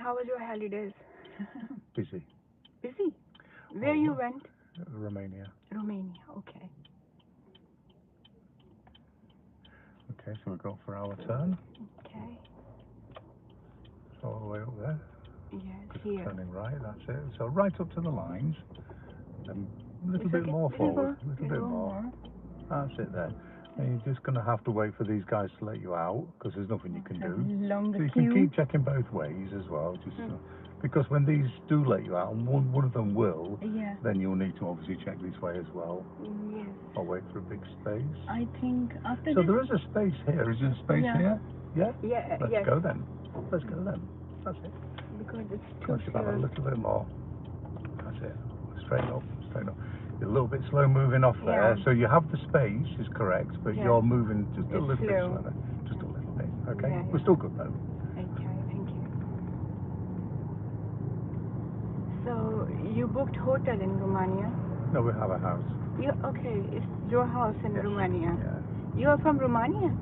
how was your holidays? Busy. Busy? Where you went? Romania. Romania, okay. Okay, so we go for our turn. Okay. All the way up there. Yes, here. Turning right, that's it. So right up to the lines. And a little bit okay. more forward. A little bit Little more. That's it there. And you're just going to have to wait for these guys to let you out because there's nothing you can do. Longer So you queue. can keep checking both ways as well. Just because when these do let you out, and one of them will, then you'll need to obviously check this way as well. Yes. I'll wait for a big space. I think after so this... there is a space here. Is there a space here? Yeah? Yeah, Let's go then. Let's go then. That's it. Because it's Push it back a little bit more. That's it. Straighten up, straighten up. You're a little bit slow moving off there, so you have the space, is correct, but you're moving just a little bit slower. Just a little bit, okay? We're still good though. Okay, thank you. So, you booked hotel in Romania? No, we have a house. Okay, it's your house in Romania. Yeah. You are from Romania?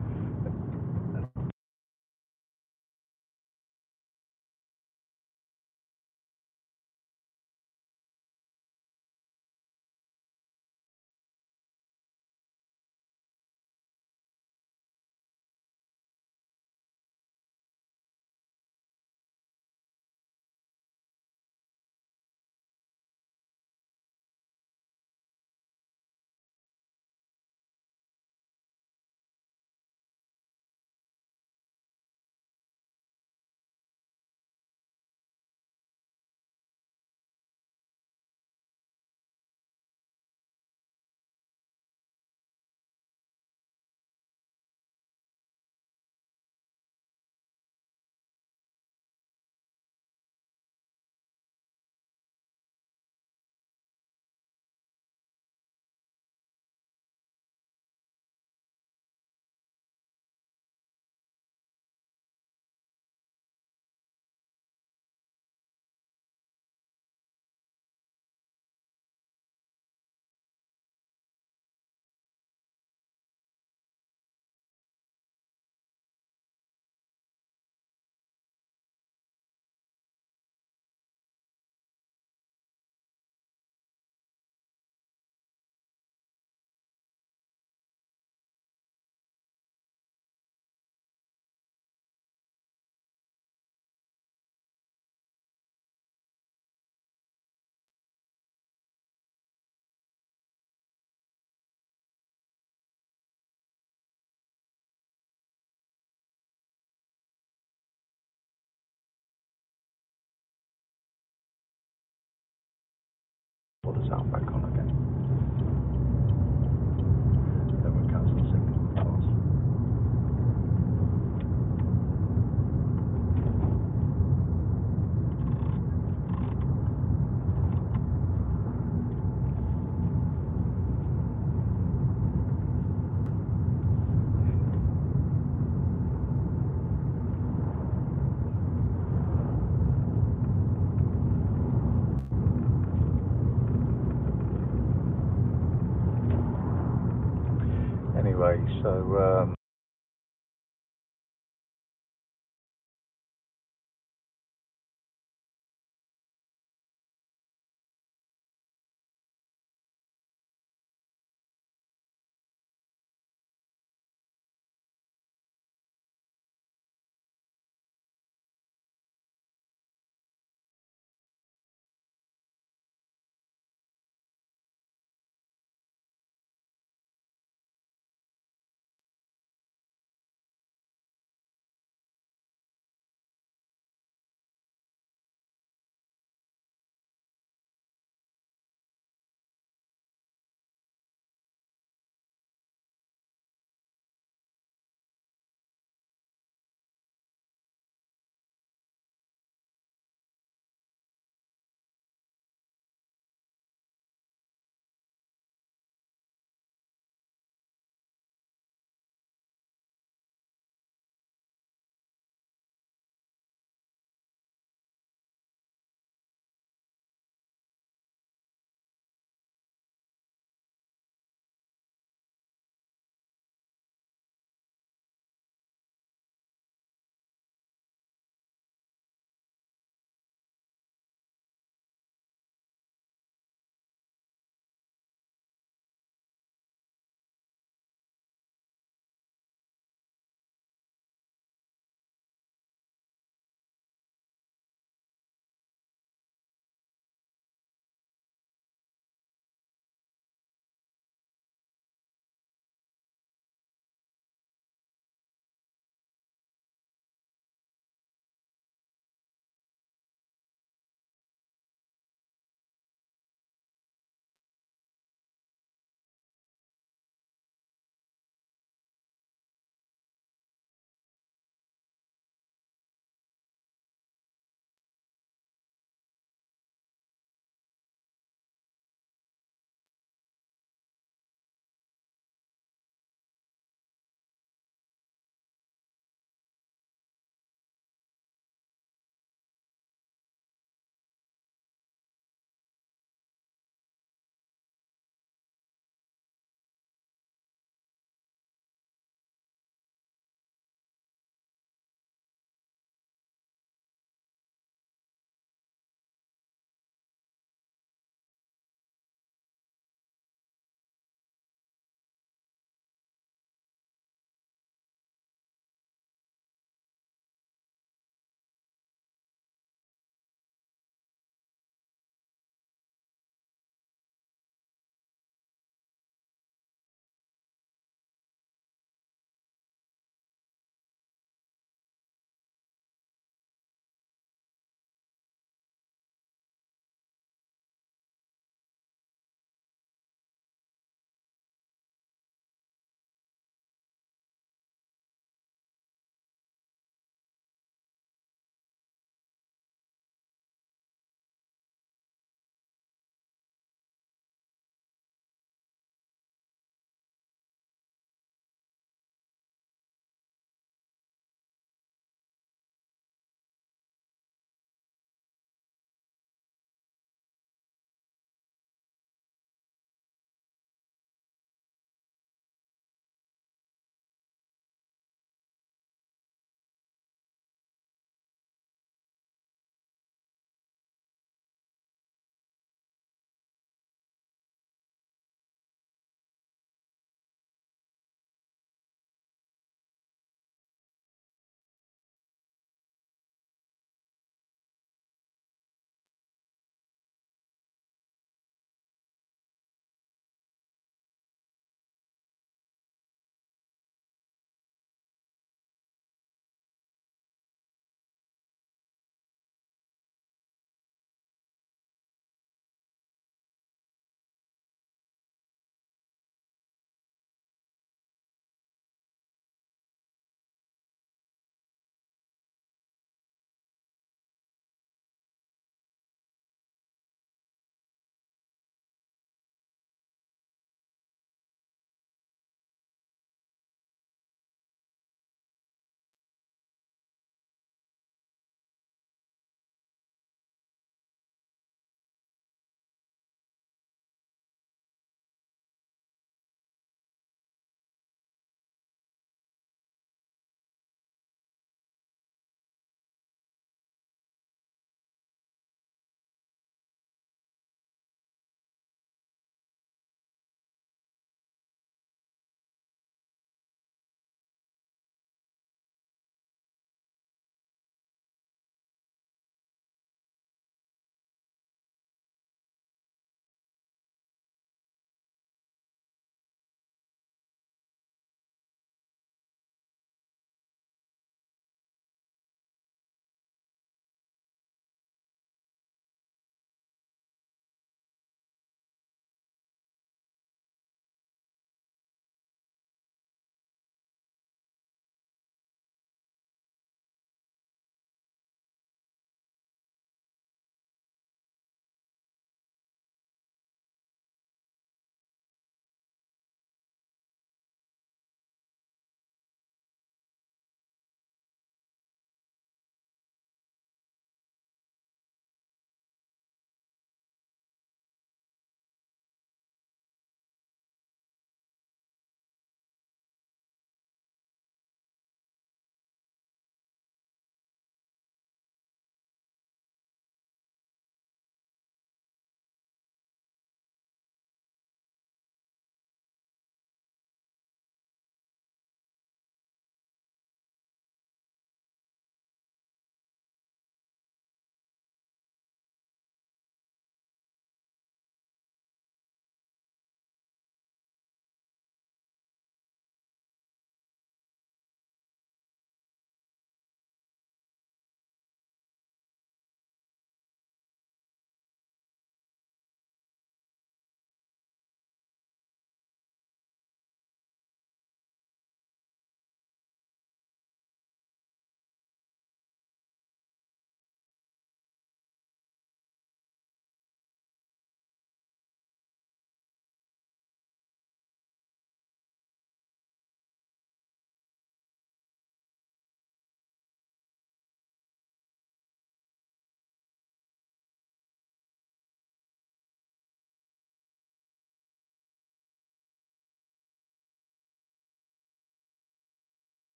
Put the sound back on again. Then we cancel the signal, of course. Anyway, so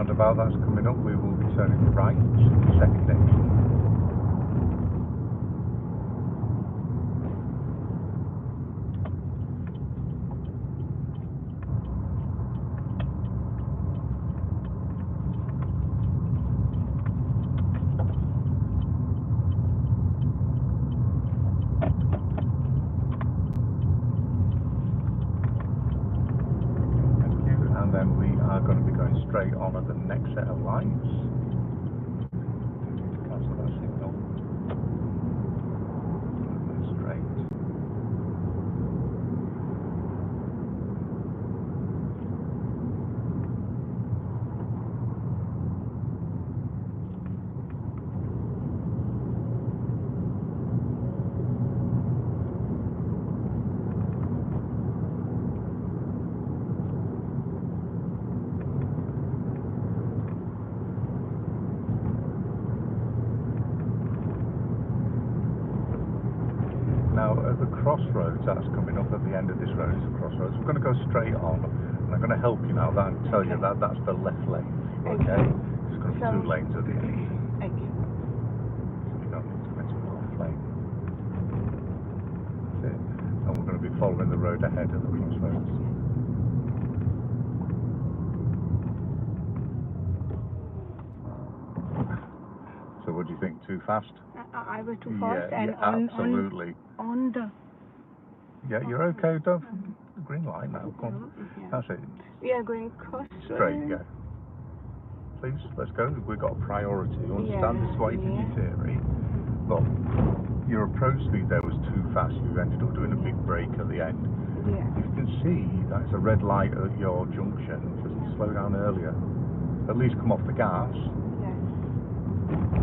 roundabout that's coming up, we will be turning right, second exit. And then we are going to be going straight on at the next set of lights. Cancel that signal. Straight. Now at the crossroads that's coming up at the end of this road is a crossroads. We're going to go straight on, and I'm going to help you now and tell you that that's the left lane. Okay? It's got 2 lanes at the end. Okay. So we don't need to miss the left lane. That's it. And we're going to be following the road ahead of the crossroads. So what do you think? Too fast? I was too fast, Yeah, and absolutely. on the. Yeah, you're okay. Don't green light now. Come on. Yeah. That's it. We are going cross. Straight, yeah. Please, let's go. We've got a priority. You understand? This is why you did your theory. Look, your approach speed there was too fast. You ended up doing a big break at the end. Yeah. You can see that's a red light at your junction. Just slow down earlier. At least come off the gas. Yes.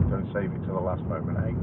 Don't save it to the last moment, eh?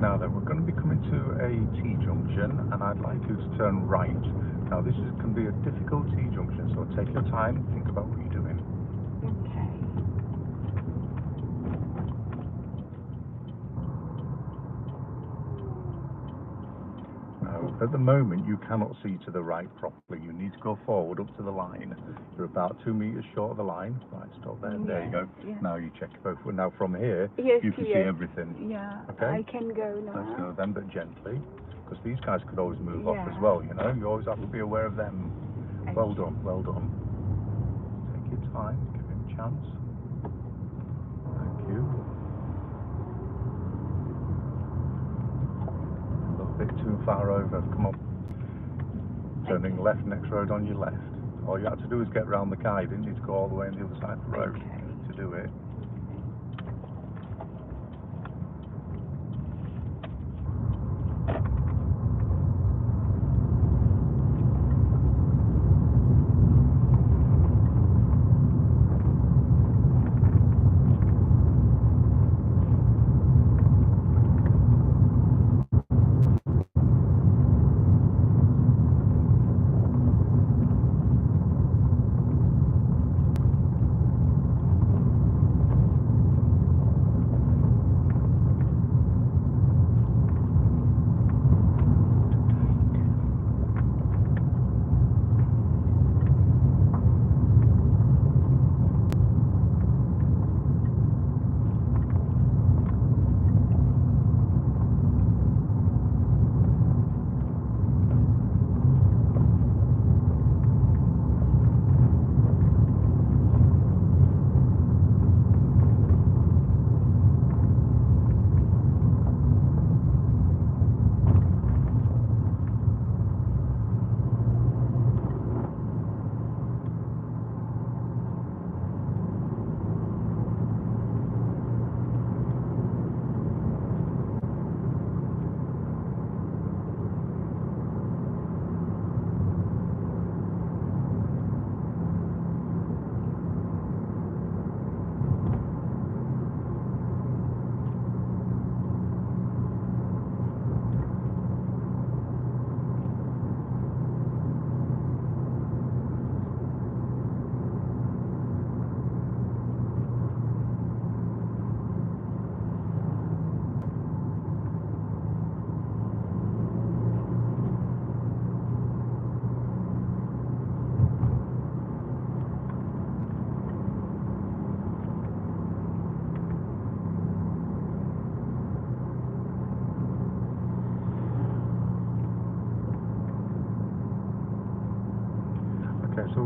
Now then, we're going to be coming to a T-junction, and I'd like you to turn right. Now this can be a difficult T-junction, so take your time, think about what you're doing. Okay. Now, at the moment, you cannot see to the right properly. You need to go forward up to the line. You're about 2 meters short of the line. Right, stop there. There you go. Yeah. Now you check both. Now from here, Yes, you can see everything. Yeah. Okay? I can go now. Let's go then, but gently, because these guys could always move off Yeah. as well, you know? You always have to be aware of them. Okay. Well done, well done. Take your time, give him a chance. Thank you. A little bit too far over, come on. Turning left, next road on your left. All you had to do is get round the car, you didn't need to go all the way on the other side of the road to do it.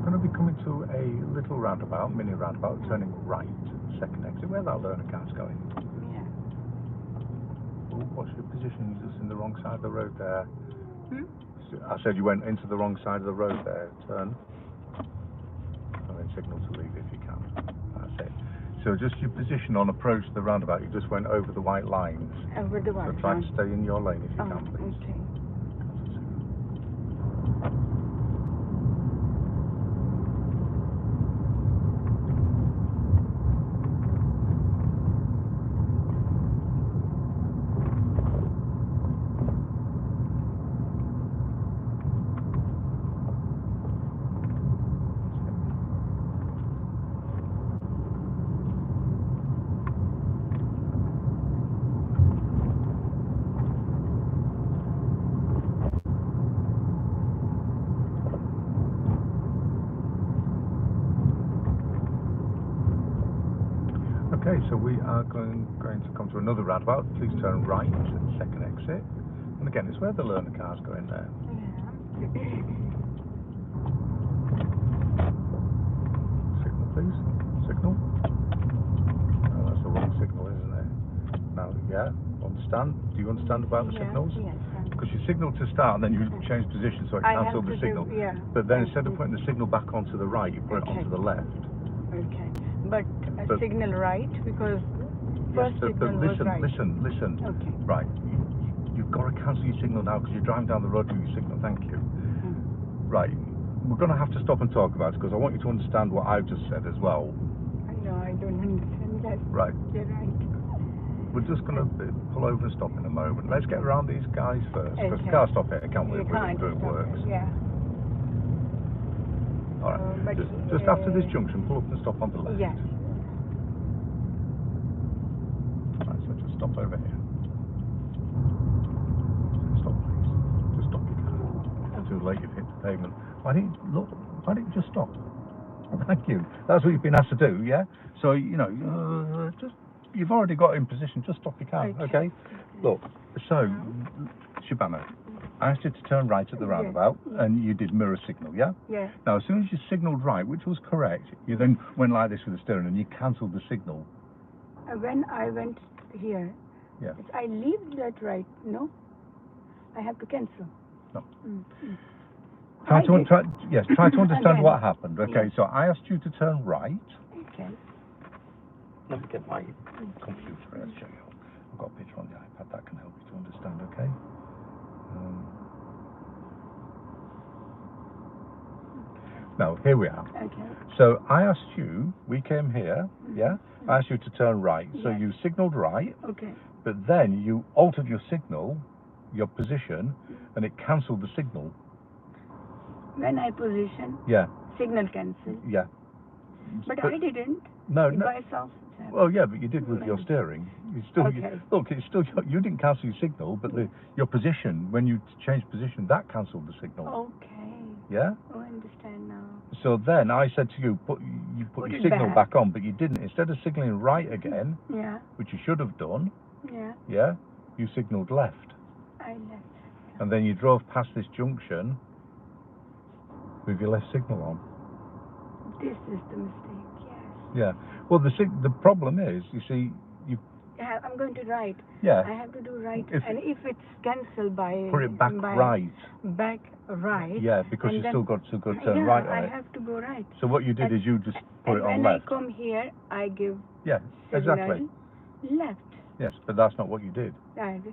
going to be coming to a little roundabout, mini roundabout, turning right, second exit, where that learner car's going. Yeah. Oh, what's your position? You're just in the wrong side of the road there. Hmm? I said you went into the wrong side of the road there. Turn. And then signal to leave if you can. That's it. So just your position on approach to the roundabout, you just went over the white lines. Over the white So try line. to stay in your lane if you Oh, can, please. okay. Okay, so we are going to come to another roundabout. Please turn right, second exit. And again, it's where the learner car's going there. Yeah. Signal, please. Signal. Oh, that's the wrong signal, isn't it? Now, yeah, understand? Do you understand about the signals? Yes. Because you signal to start and then you change position so it cancels the signal. But then instead of putting the signal back onto the right, you put it onto the left. Okay. But signal right, because first signal was right. Listen. Okay. Right. You've got to cancel your signal now because you're driving down the road with your signal. Thank you. Right. We're going to have to stop and talk about it because I want you to understand what I've just said as well. No, I don't understand that. Right. You're right. We're just going to pull over and stop in a moment. Let's get around these guys first because we can't stop here, can we? We can't It works. Yeah. All right. Just after this junction, pull up and stop on the left. Yes. Right, so just stop over here. Stop, please. Just stop your car. It's too late, you've hit the pavement. Why didn't you just stop? Thank you. That's what you've been asked to do, yeah? So, you know, you've already got in position, just stop your car, okay? Look, so, Shabana, I asked you to turn right at the roundabout, and you did mirror signal, yeah? Yeah. Now, as soon as you signalled right, which was correct, you then went like this with the steering, and you cancelled the signal. When I went here, I leave that right, no? I have to cancel. No. Try to understand what happened, okay? So I asked you to turn right. Okay. Let me get my computer and show you. I've got a picture on the iPad that can help you to understand, okay? Now, here we are. Okay. So I asked you, we came here, yeah? I asked you to turn right. So you signalled right. Okay. But then you altered your signal, your position, and it cancelled the signal. When I position, signal cancel. Yeah. But I didn't. No. Myself. Well, yeah, but you did with your steering. You still, look, it's still, you didn't cancel your signal, but your position, when you changed position, that cancelled the signal. Okay. Yeah? Oh, I understand now. So then I said to you, put your signal back on, but you didn't. Instead of signalling right again, which you should have done, you signalled left. I left. And then you drove past this junction with your left signal on. This is the mistake, yes. Yeah. Well, the problem is, you see, I'm going to right. Yeah. I have to do right. And if it's cancelled by... Put it back right. Back right. Yeah, because you still got to go turn right on it. I have to go right. So what you did is you just put it on left. left. When I come here, I give exactly. left. Yes, but that's not what you did.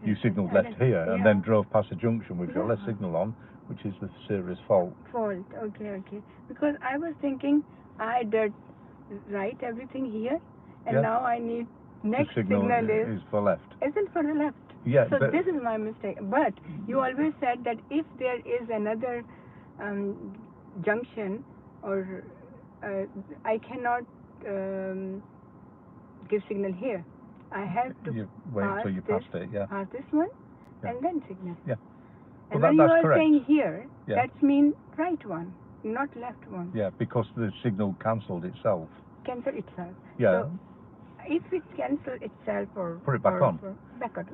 You signalled left here and then drove past a junction with your left signal on, which is the serious fault. Okay. Because I was thinking I did right everything here, and now I need next signal is for left. Isn't for the left. Yeah. So this is my mistake. But you always said that if there is another junction, or I cannot give signal here. I have to wait until you pass it. Pass this one, and then signal. Yeah. And when you are saying here, that means right one, not left one. Yeah, because the signal cancelled itself. Cancel itself. Yeah. So if it cancels itself or put it back on.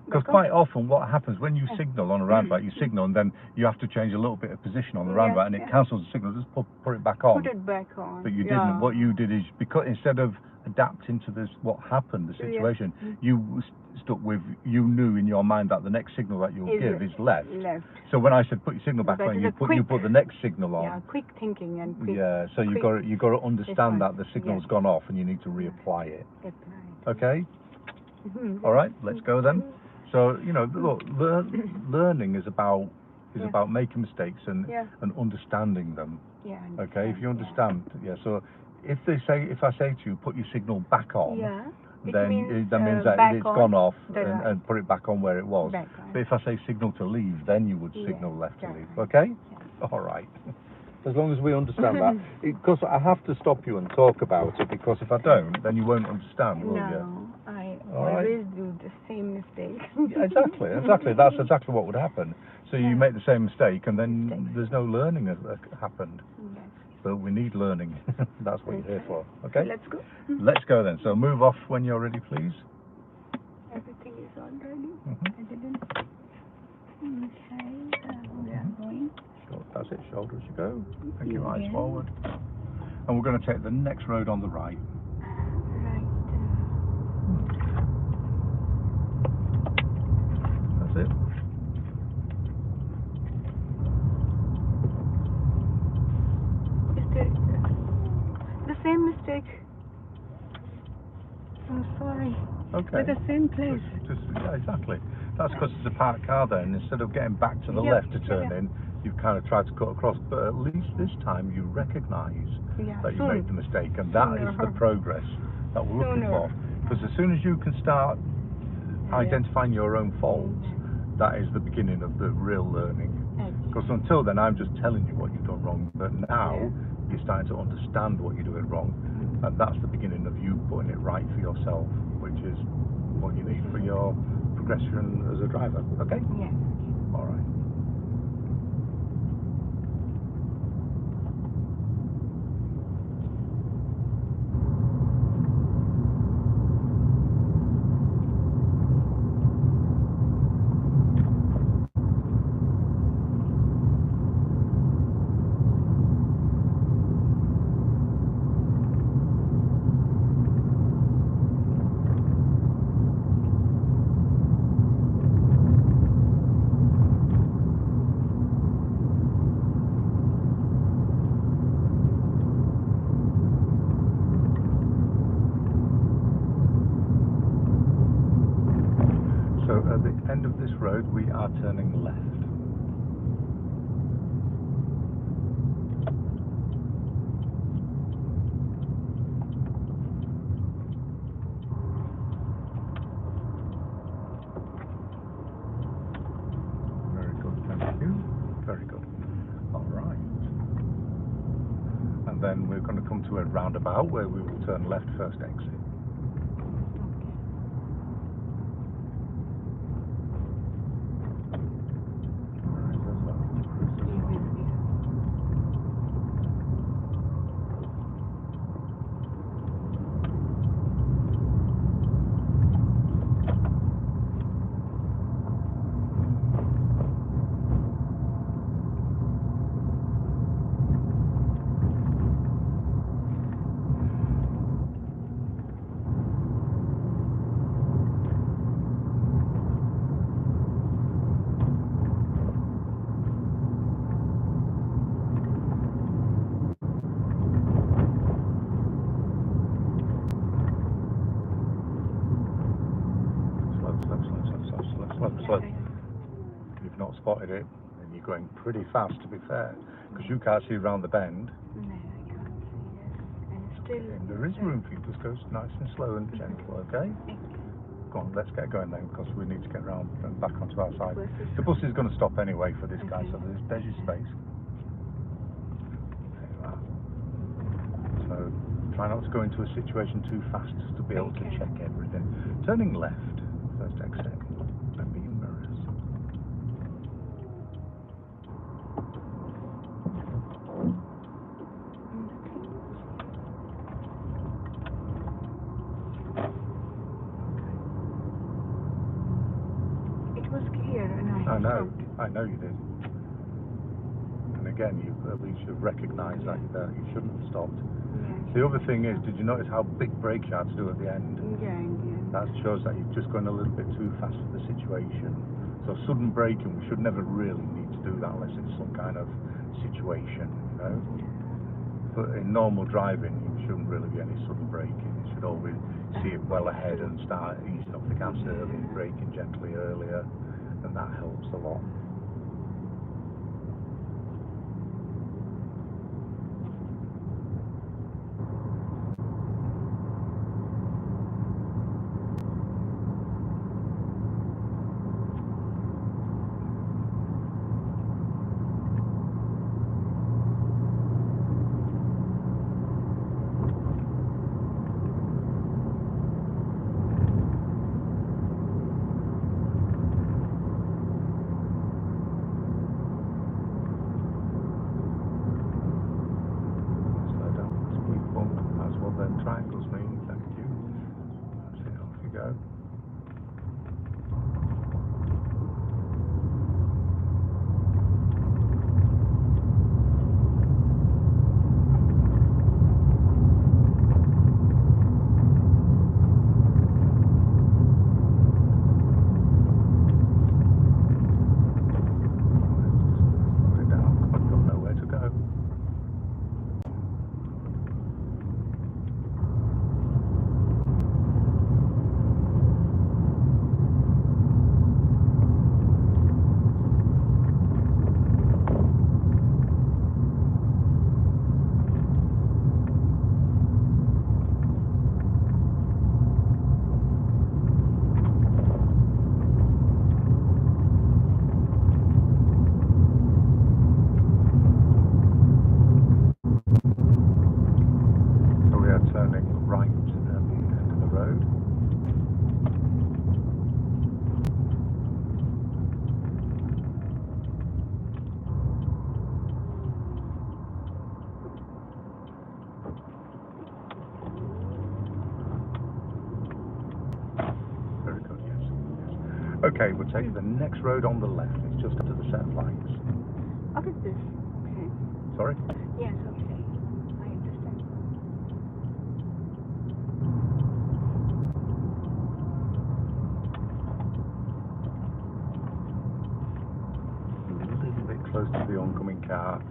Because quite often what happens when you signal on a roundabout, you signal and then you have to change a little bit of position on the roundabout and it cancels the signal. Just put it back on. Put it back on. But you didn't. What you did is, because instead of adapting to this, what happened, the situation, you stuck with, you knew in your mind that the next signal that you'll give is left. So when I said put your signal back on, you put the next signal on. Yeah, quick thinking and quick. Yeah, so you got to understand that the signal's gone off and you need to reapply it. Okay. All right, let's go then. So you know, look, learning is about making mistakes and understanding them. Okay, if you understand, So if I say to you, put your signal back on, then that means that it's gone off and put it back on where it was. But if I say signal to leave, then you would signal left to leave. Okay? All right. As long as we understand that, because I have to stop you and talk about it, because if I don't, then you won't understand, will you? No, I always do the same mistake. Exactly. That's exactly what would happen. So you make the same mistake, and then there's no learning that happened. But we need learning. That's what you're here for. Okay? Let's go. Let's go then. So move off when you're ready, please. Everything is all ready. I didn't. Okay, we are going. That's it. Shoulders you go. Take your eyes forward. And we're going to take the next road on the right. That's it. The same mistake. I'm sorry. Okay. With the same place. Exactly. That's because it's a parked car there, and instead of getting back to the left to turn in, you've kind of tried to cut across. But at least this time you recognise that you made the mistake, and that is the progress that we're looking for. Because as soon as you can start identifying your own faults, that is the beginning of the real learning. Because until then, I'm just telling you what you've done wrong, but now you're starting to understand what you're doing wrong, and that's the beginning of you putting it right for yourself, which is what you need for your progression as a driver. Okay? Yes. All right. So at the end of this road, we are turning left. Very good, thank you. Very good. All right. And then we're going to come to a roundabout where we will turn left first exit. Slow. You've not spotted it, and you're going pretty fast, to be fair, because you can't see around the bend. No, I can't see it. And there is room for you. Just go nice and slow and gentle, okay? Go on, let's get going then, because we need to get around and back onto our side. The bus is going to stop anyway for this guy, so there's your space. There you are. So try not to go into a situation too fast to be able to check everything. Turning left, first exit. Remember your mirrors. I know. stopped. I know you did. And again, at least you've recognised that you shouldn't have stopped. Yeah. The other thing is, did you notice how big brakes you had to do at the end? Yeah, That shows that you've just gone a little bit too fast for the situation. So sudden braking, we should never really need to do that unless it's some kind of situation, you know. But in normal driving, you shouldn't really be any sudden braking. You should always see it well ahead and start easing off the gas early and braking gently earlier, and that helps a lot. Triangles mean, thank you. That's it, off you go. Slow it down, I've got nowhere to go. Turning right at the end of the road. Very good, yes. Okay, we'll take the next road on the left. It's just after the set of lights. What is this? Okay. Sorry? Yes, okay. I understand. A little bit close to the oncoming car.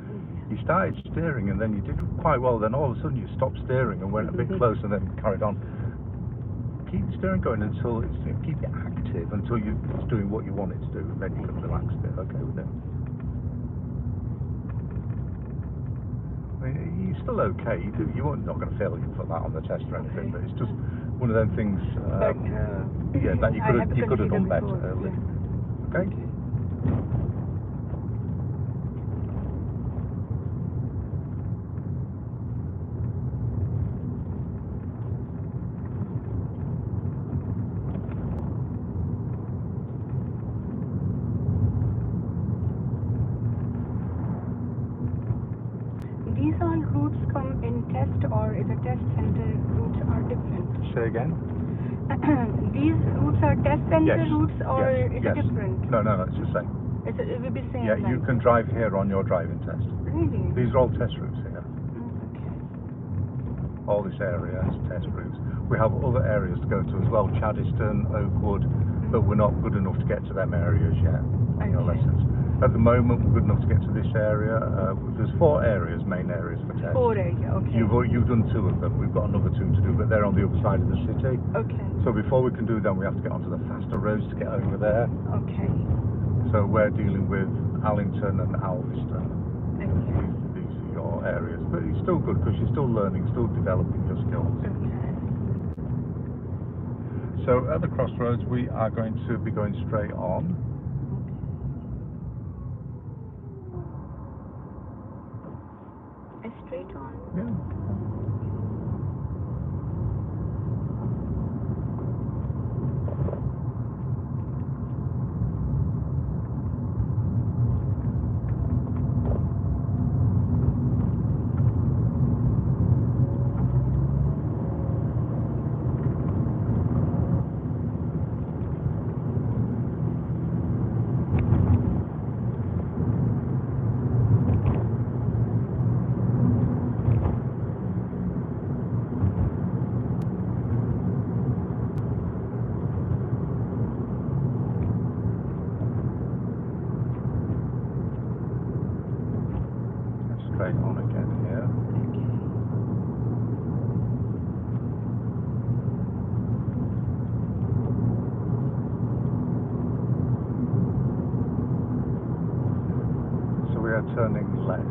You started steering and then you did quite well, then all of a sudden you stopped steering and went a bit close and then carried on. Keep steering going until keep it active until it's doing what you want it to do, and then you can relax a bit. Okay with it? I mean, you're still okay. You're not going to fail you for that on the test or anything, but it's just one of them things. Yeah, that you could have done better. Okay. These all routes come in test, or is a test center routes are different? Say again? These routes are test center routes, or is yes. it different? No, it's the same. It will be same. Yeah, you can drive here on your driving test. Really? These are all test routes here. Okay. All this area is test routes. We have other areas to go to as well, Chaddiston, Oakwood, but we're not good enough to get to them areas yet on your lessons. At the moment, we're good enough to get to this area. There's 4 areas, main areas for test. 4 areas, okay. You've done 2 of them. We've got another 2 to do, but they're on the other side of the city. Okay. So before we can do them, we have to get onto the faster roads to get over there. Okay. So we're dealing with Allington and Alveston. Okay. These are your areas, but it's still good because you're still learning, still developing your skills. Okay. So at the crossroads, we are going to be going straight on. Straight on? Yeah. turning left.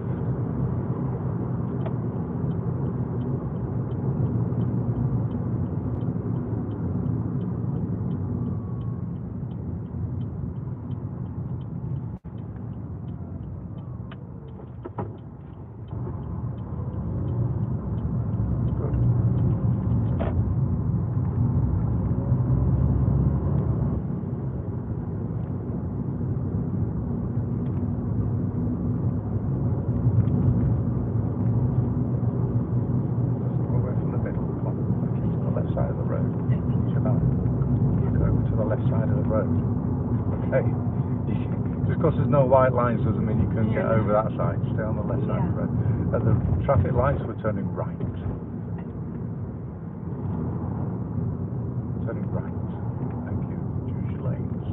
Just because there's no white lines doesn't mean you can get over that side. Stay on the left side of the road. At the traffic lights, we're turning right. Turning right. Thank you. Choose your lanes.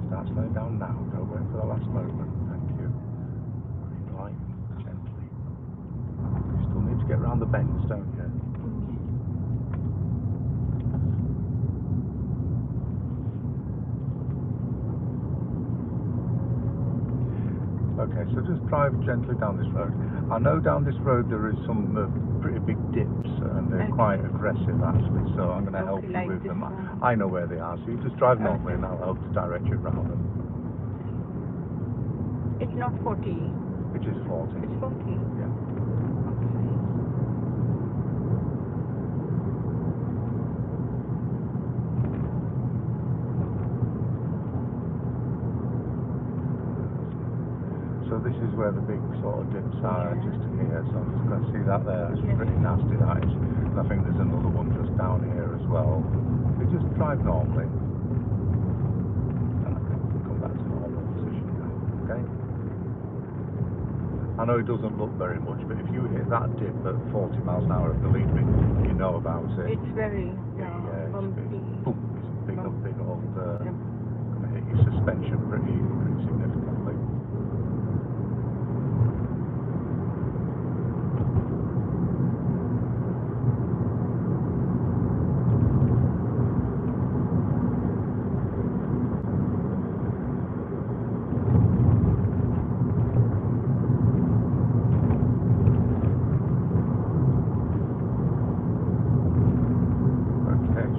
Start slowing down now. Don't wait for the last moment. Thank you. Green light. Gently. You still need to get around the bends, don't you? Okay, so just drive gently down this road. I know down this road there is some pretty big dips and they're quite aggressive actually, so I'm going to help you with them. I know where they are, so you just drive normally and I'll help to direct you around them. It's not 40. It is 40. It's 40? Yeah. So this is where the big sort of dips are, just here, so I'm just going to see that there. It's pretty nasty, that is. And I think there's another one just down here as well. You just drive normally. And I can come back to normal position now, okay? I know it doesn't look very much, but if you hit that dip at 40 miles an hour, believe me, you know about it. It's very bumpy. Boom, it's a big old, going to hit your suspension pretty significantly.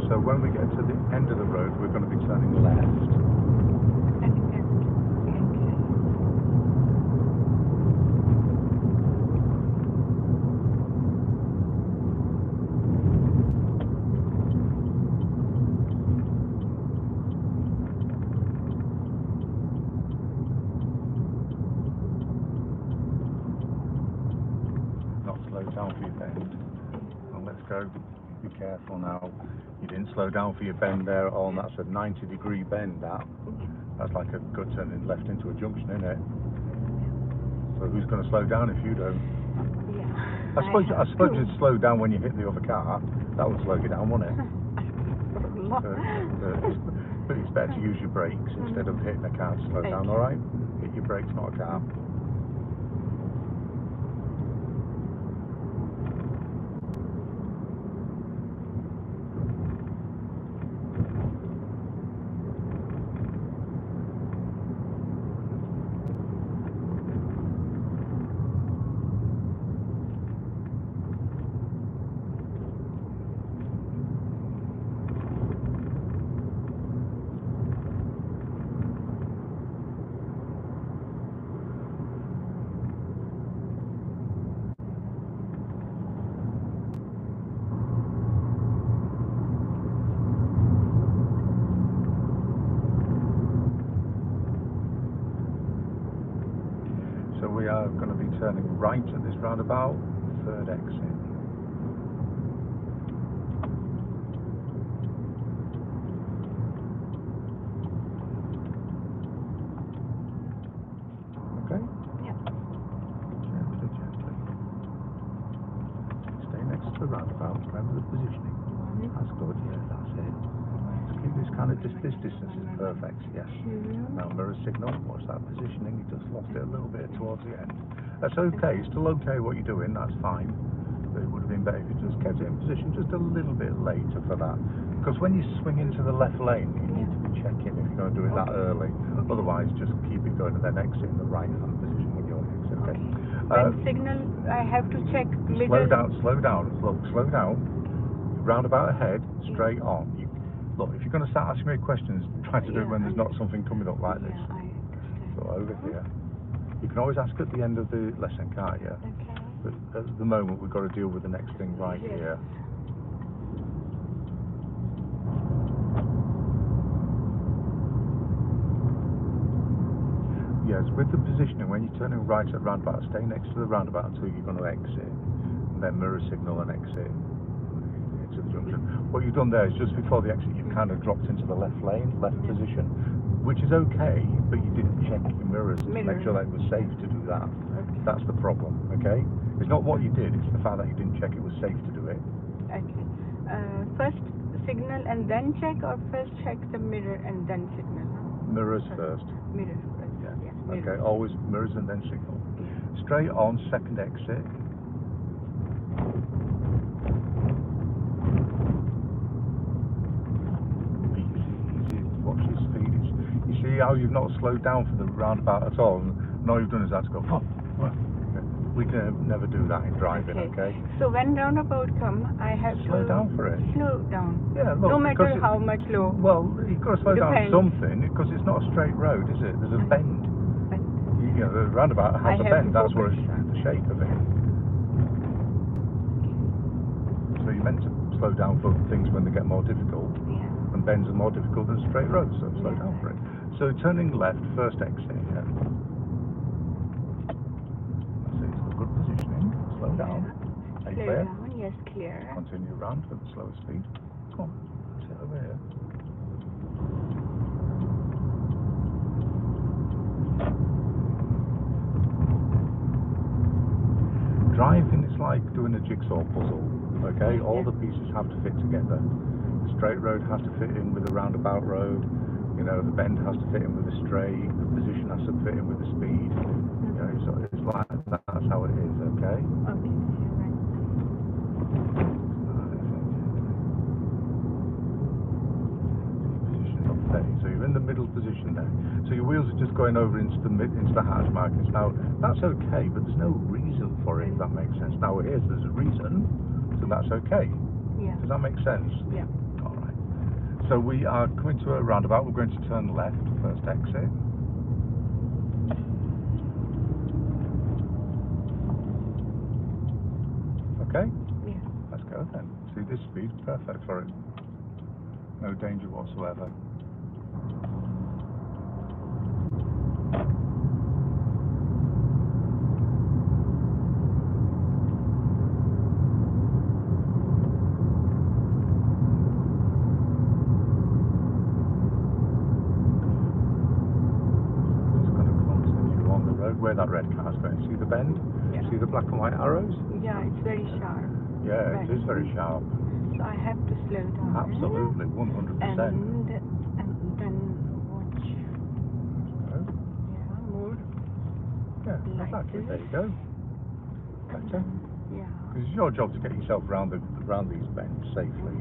So when we get to the end of the road, we're going to be turning left. Not slow down for your bend. Well, let's go. Be careful now. You didn't slow down for your bend there at all, and that's a 90-degree bend. That's like a good turning left into a junction, isn't it? So who's going to slow down if you don't? Yeah. I suppose you'd slow down when you hit the other car. That would slow you down, wouldn't it? But it's better to use your brakes instead of hitting a car to slow down, alright? Hit your brakes, not a car. So we are going to be turning right at this roundabout, third exit. Okay? Yeah. Gently. Stay next to the roundabout, remember the positioning. That's good, yeah, that's it. Just keep this kind of, this distance is perfect, yes. Now mirror signal, watch that positioning, you just lost it a little bit towards the end. That's okay, it's still okay what you're doing, that's fine. But it would have been better if you just kept it in position just a little bit later for that. Because when you swing into the left lane, you need to be checking if you're going to do it that early. Otherwise, just keep it going and then exit in the right-hand position when you're exit. Okay. When signal, I have to check middle. Slow down. Look, slow down. Roundabout ahead, straight on. Look, if you're going to start asking me questions, try to do it when there's not something coming up like this. I understand. So over here. You can always ask at the end of the lesson, can't you? Okay. But at the moment, we've got to deal with the next thing right here. Yes, with the positioning, when you're turning right at roundabout, stay next to the roundabout until you're going to exit, and then mirror signal and exit into the junction. What you've done there is just before the exit, you've kind of dropped into the left lane, left position, which is okay, but you didn't check your mirrors to make sure that it was safe to do that. Okay. That's the problem, okay? It's not what you did, it's the fact that you didn't check it was safe to do it. Okay. First signal and then check, or first check the mirror and then signal? Mirrors first. Mirror first. Yeah. Mirror. Okay, always mirrors and then signal. Straight on, second exit. Easy. Watch your speed. You see how you've not slowed down for the roundabout at all, and all you've done is had to go. We can never do that in driving, okay? So when roundabout come, I have to slow down for it. Slow down. Yeah, look, no matter how much low. Well, you've got to slow down something because it's not a straight road, is it? There's a bend. You know, the roundabout has a bend. That's where it's the shape of it. So you're meant to slow down for things when they get more difficult. And bends are more difficult than straight roads, so slow down for it. So turning left, first exit here. Good positioning. Slow down. Are you clear? Down. Yes, clear. Continue round with the slower speed. Come on. Sit over here. Driving is like doing a jigsaw puzzle. Okay, all the pieces have to fit together. The straight road has to fit in with the roundabout road. You know, the bend has to fit in with the straight. The position has to fit in with the speed. You know, so it's like that's how it is. Okay. Okay. So you're in the middle position there. So your wheels are just going over into the hatch markings. Now that's okay, but there's no reason for it. If that makes sense. Now there's a reason, so that's okay. Yeah. Does that make sense? Yeah. All right. So we are coming to a roundabout. We're going to turn left. First exit. Okay. Yeah. Let's go then. See, this speed, perfect for it. No danger whatsoever. Where that red car's going. See the bend? Yeah. See the black and white arrows? Yeah, it's very sharp. Yeah, it is very sharp. So I have to slow down. Absolutely, 100%. And then watch. Yeah, more. Yeah, exactly. There you go. Better. Yeah. Because it's your job to get yourself around these bends safely.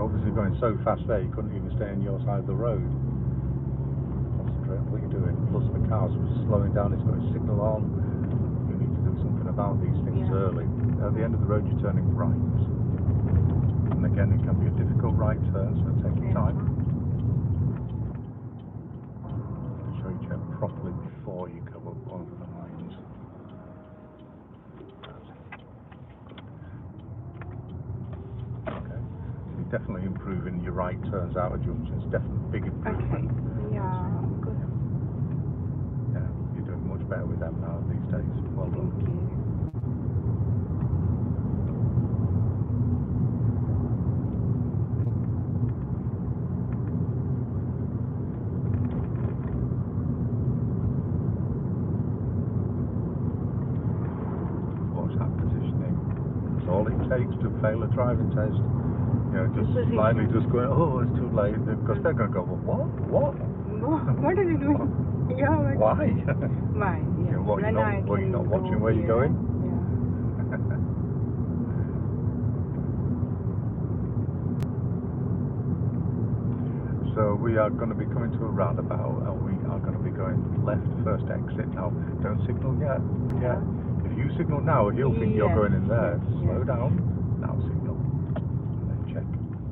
You're obviously going so fast there, you couldn't even stay on your side of the road. Concentrate on what you're doing. Plus the car's slowing down, it's got a signal on. You need to do something about these things early. At the end of the road, you're turning right. And again, it can be a difficult right turn, so take your time. Make sure you check properly before you go up over the lines. Okay, so you're definitely improving your right turns out of junctions. Definitely big improvement. Okay. Yeah, good. Yeah, you're doing much better with them now these days. Well done. Thank you. All it takes to fail a driving test, you know, just slightly just going, oh, it's too late, because they're going to go, well, what? What are you doing? Yeah, why? Why? You Yeah. know, what, you're not watching where you're going? Yeah. So we are going to be coming to a roundabout, and we are going to be going left first exit. Now, don't signal yet. Yeah. If you signal now, he'll think you're going in there. Slow down. Now signal. And then check.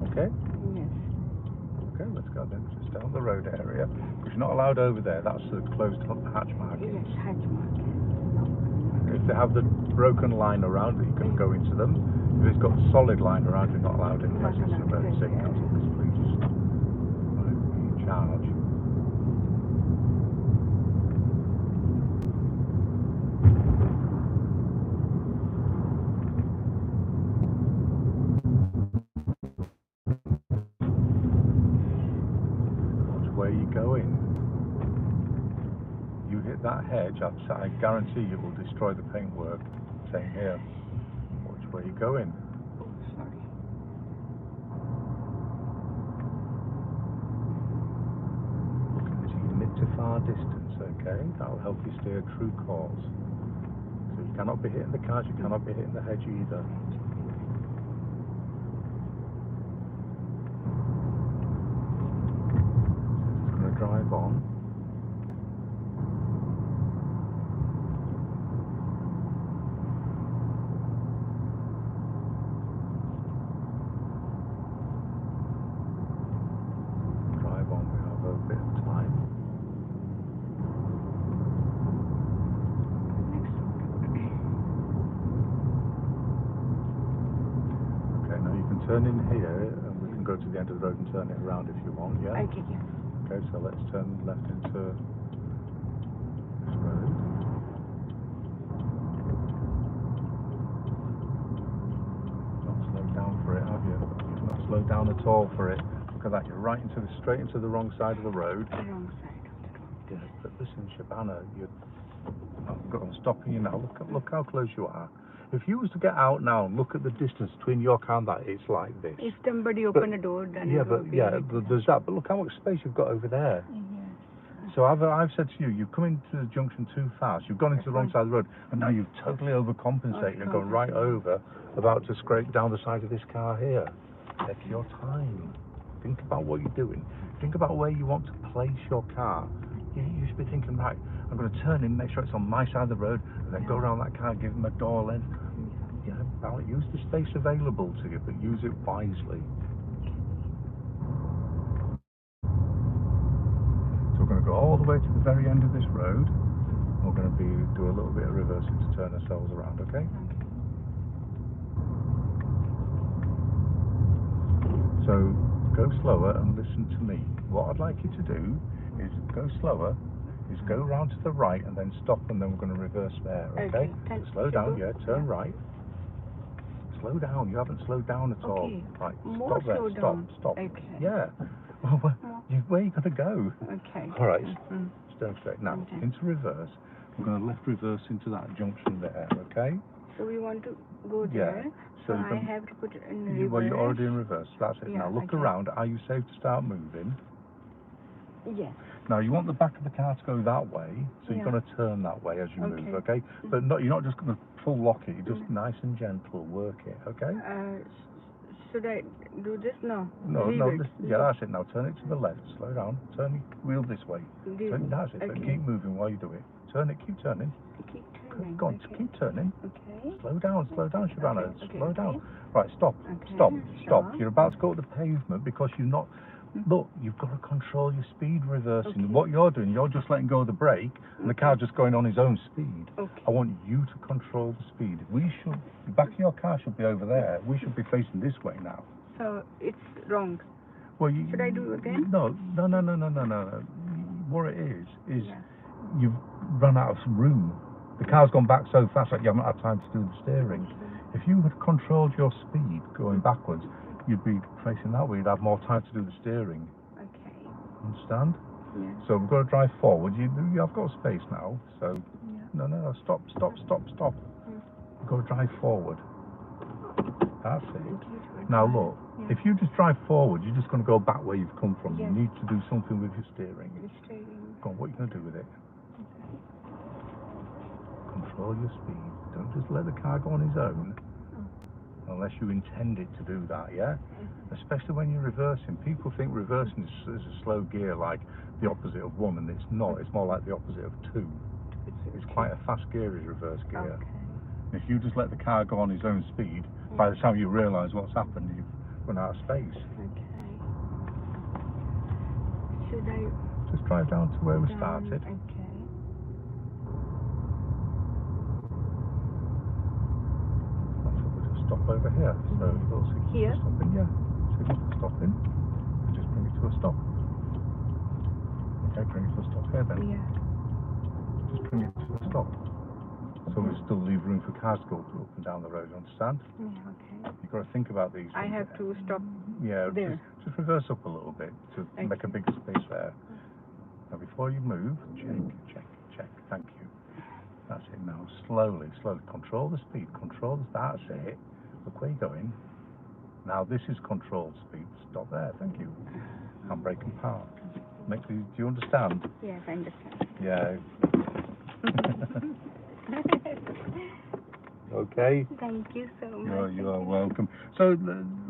Okay? Yes. Okay, let's go then. Just down the road area. Because you're not allowed over there. That's the closed hatch marking. Yes, hatch marking. If they have the broken line around it, you can go into them. If it's got solid line around, you're not allowed in unless it's an emergency. Please. Right, charge. Where are you going? You hit that hedge, I guarantee you will destroy the paintwork. Same here. Watch where you're going. Oh, sorry. Looking to your mid to far distance, okay? That'll help you steer true course. So you cannot be hitting the cars, you cannot be hitting the hedge either. Just going to drive on. Drive on, we have a bit of time. Okay, now you can turn in here and we can go to the end of the road and turn it around if you want, yeah? Okay, yeah. Okay, so let's turn left into this road. Not slowed down for it, have you? You've not slowed down at all for it. Look at that, you're straight into the wrong side of the road. The wrong side of the road. Yeah, but listen, Shabana, I'm stopping you now. Look how close you are. If you was to get out now and look at the distance between your car and that, it's like this. If somebody open a door, then there's that. But look how much space you've got over there. Yes. So I've said to you, you've come into the junction too fast. You've gone into the wrong side of the road, and now you've totally overcompensated and gone right over, about to scrape down the side of this car here. Take your time. Think about what you're doing. Think about where you want to place your car. You should be thinking, right, I'm going to turn in, make sure it's on my side of the road, and then go around that car, give them a door length. You know, use the space available to you, but use it wisely. So we're going to go all the way to the very end of this road. We're going to do a little bit of reversing to turn ourselves around, okay? So go slower and listen to me. What I'd like you to do is go slower, is go round to the right and then stop, and then we're going to reverse there, okay? So slow down, turn right. Slow down, you haven't slowed down at all. Right, stop there, stop. Okay. Yeah. Where are you going to go? Okay. All right, stay straight. Now, into reverse. We're going to left reverse into that junction there, okay? So we want to go there. Yeah. So I have to put it in reverse. Well, you're already in reverse. That's it. Yeah, now look around. Are you safe to start moving? Yes. Now you want the back of the car to go that way, so you're going to turn that way as you move, okay? But you're not just going to full lock it. You're just nice and gentle, work it, okay? should I do this? No. No, Leave no, it. yeah, that's it. Now turn it to the left. Slow down. Turn your wheel this way. That's it. Okay. But keep moving while you do it. Turn it. Keep turning. Keep turning. Go on. Okay. Keep turning. Okay. Slow down, Shabana. Okay, Slow okay. down. Right, stop. Okay, Stop. stop. You're about to go up the pavement because you're not. Look, you've got to control your speed reversing. Okay. What you're doing, you're just letting go of the brake, and the car's just going on his own speed. Okay. I want you to control the speed. The back of your car should be over there. We should be facing this way now. So it's wrong. Well, Should I do it again? No. What it is Yeah. you've run out of room. The car's gone back so fast that you haven't had time to do the steering. Okay. If you had controlled your speed going backwards, you'd be facing that way. You'd have more time to do the steering. Okay. Understand? Yeah. So we've got to drive forward. You have got space now. So Yeah. no. Stop. You've got to drive forward. That's it. Now look, if you just drive forward, you're just going to go back where you've come from. Yes. You need to do something with your steering. Steering. Go on, what are you going to do with it? Control your speed. Don't just let the car go on its own unless you intend it to do that, yeah? Especially when you're reversing. People think reversing is a slow gear like the opposite of one, and it's not. It's more like the opposite of two. It's quite a fast gear is reverse gear. Okay. If you just let the car go on its own speed, by the time you realise what's happened, you've run out of space. Okay. Should I just drive down to where we started? Okay. We'll just stop over here. So we'll see Here? stopping, yeah. So just stopping and just bring it to a stop. Okay, bring it to a stop here then. Yeah. Just bring it to a stop. So we still leave room for cars to go up and down the road, understand? Yeah, okay. You've got to think about these I things. have to stop Yeah, there. just reverse up a little bit to make a bigger space there. Now before you move, check. Thank you. That's it now. Slowly. Control the speed. That's it. Look where you're going. Now this is controlled speed. Stop there. Thank you. And brake and park. Do you understand? Yes, I understand. Yeah. Okay. Thank you so much. You are welcome. So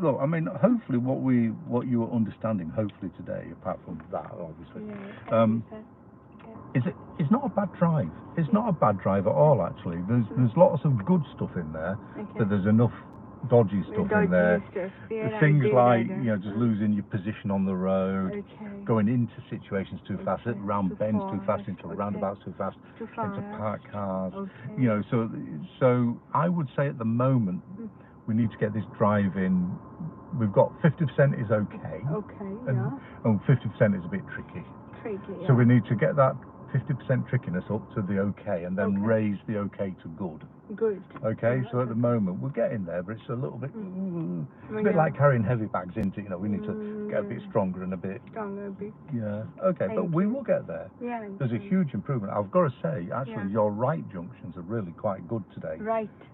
look, I mean, hopefully what you are understanding, hopefully today, apart from that, obviously, it's not a bad drive. It's not a bad drive at all, actually. There's lots of good stuff in there, but there's enough dodgy stuff in there. Things like just losing your position on the road, going into situations too fast, round bends too fast, into roundabouts too fast, into parked cars. So I would say at the moment we need to get this drive in. We've got 50% is okay, and 50% is a bit tricky. So we need to get that 50% trickiness up to the okay, and then raise the okay to good. Okay, so at the moment we're getting there, but it's a little bit, it's a bit like carrying heavy bags into, we need to get a bit stronger and a bit. Yeah, okay, but we will get there. There's a huge improvement. I've got to say, actually, your right junctions are really quite good today.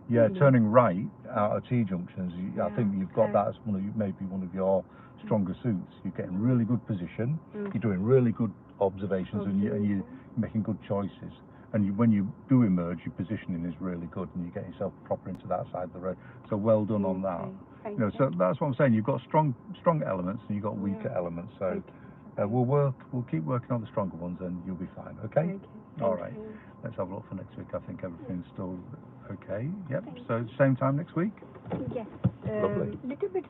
Yeah, turning right out of T junctions, I think you've got that as maybe one of your stronger suits. You're getting really good position, you're doing really good observations, and you're making good choices. And when you do emerge, your positioning is really good, and you get yourself proper into that side of the road. So well done on that. So that's what I'm saying. You've got strong elements, and you've got weaker elements. So we'll keep working on the stronger ones, and you'll be fine. Okay. All right. Let's have a look for next week. I think everything's still okay. Yep. So same time next week. Yes. Lovely. Little bit